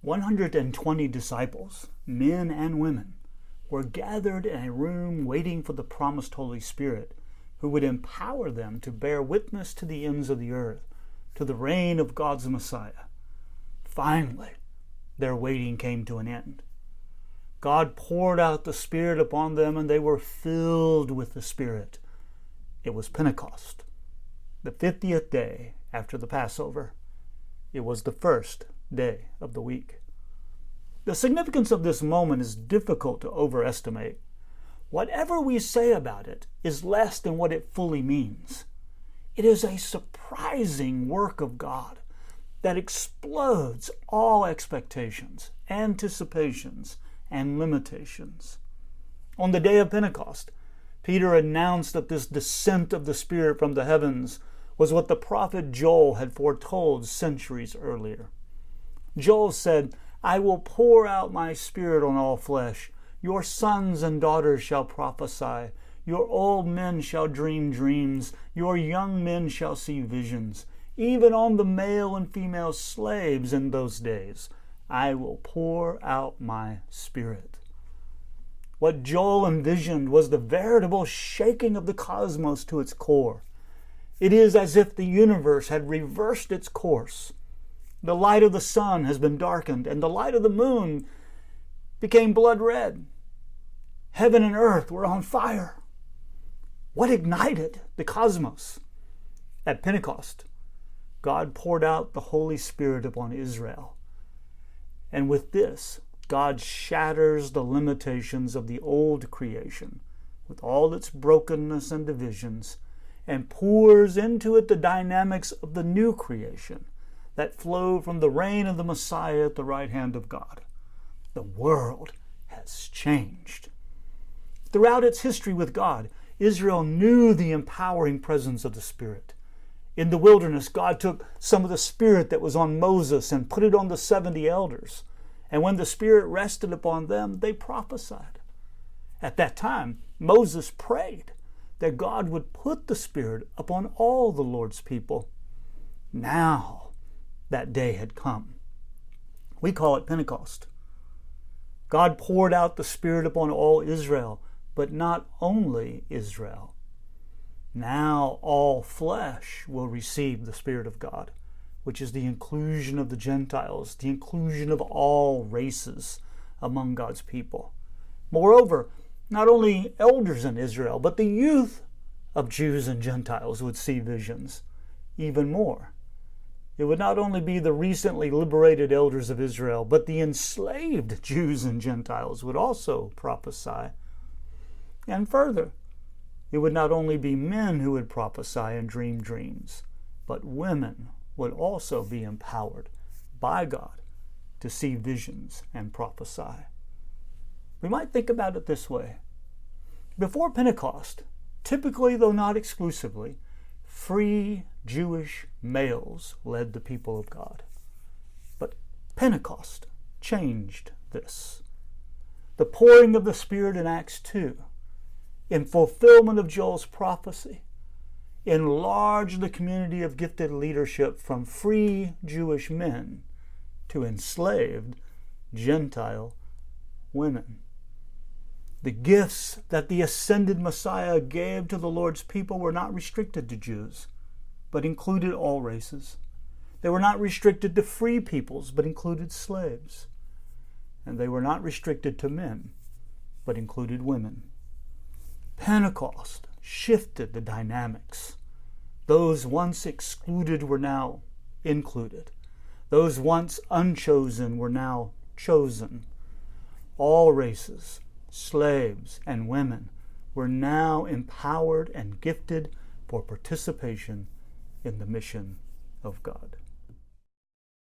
120 disciples, men and women, were gathered in a room waiting for the promised Holy Spirit, who would empower them to bear witness to the ends of the earth, to the reign of God's Messiah. Finally, their waiting came to an end. God poured out the Spirit upon them, and they were filled with the Spirit. It was Pentecost, the 50th day after the Passover. It was the first day of the week. The significance of this moment is difficult to overestimate. Whatever we say about it is less than what it fully means. It is a surprising work of God that explodes all expectations, anticipations, and limitations. On the day of Pentecost, Peter announced that this descent of the Spirit from the heavens was what the prophet Joel had foretold centuries earlier. Joel said, "I will pour out my Spirit on all flesh. Your sons and daughters shall prophesy. Your old men shall dream dreams. Your young men shall see visions. Even on the male and female slaves in those days, I will pour out my Spirit." What Joel envisioned was the veritable shaking of the cosmos to its core. It is as if the universe had reversed its course. The light of the sun has been darkened, and the light of the moon became blood red. Heaven and earth were on fire. What ignited the cosmos? At Pentecost, God poured out the Holy Spirit upon Israel. And with this, God shatters the limitations of the old creation with all its brokenness and divisions, and pours into it the dynamics of the new creation that flow from the reign of the Messiah at the right hand of God. The world has changed. Throughout its history with God, Israel knew the empowering presence of the Spirit. In the wilderness, God took some of the Spirit that was on Moses and put it on the 70 elders. And when the Spirit rested upon them, they prophesied. At that time, Moses prayed that God would put the Spirit upon all the Lord's people. Now, that day had come. We call it Pentecost. God poured out the Spirit upon all Israel, but not only Israel. Now all flesh will receive the Spirit of God, which is the inclusion of the Gentiles, the inclusion of all races among God's people. Moreover, not only elders in Israel, but the youth of Jews and Gentiles would see visions. Even more, it would not only be the recently liberated elders of Israel, but the enslaved Jews and Gentiles would also prophesy. And further, it would not only be men who would prophesy and dream dreams, but women would also be empowered by God to see visions and prophesy. We might think about it this way. Before Pentecost, typically, though not exclusively, free Jewish males led the people of God. But Pentecost changed this. The pouring of the Spirit in Acts 2, in fulfillment of Joel's prophecy, enlarged the community of gifted leadership from free Jewish men to enslaved Gentile women. The gifts that the ascended Messiah gave to the Lord's people were not restricted to Jews, but included all races. They were not restricted to free peoples, but included slaves. And they were not restricted to men, but included women. Pentecost shifted the dynamics. Those once excluded were now included. Those once unchosen were now chosen. All races, slaves, and women were now empowered and gifted for participation in the mission of God.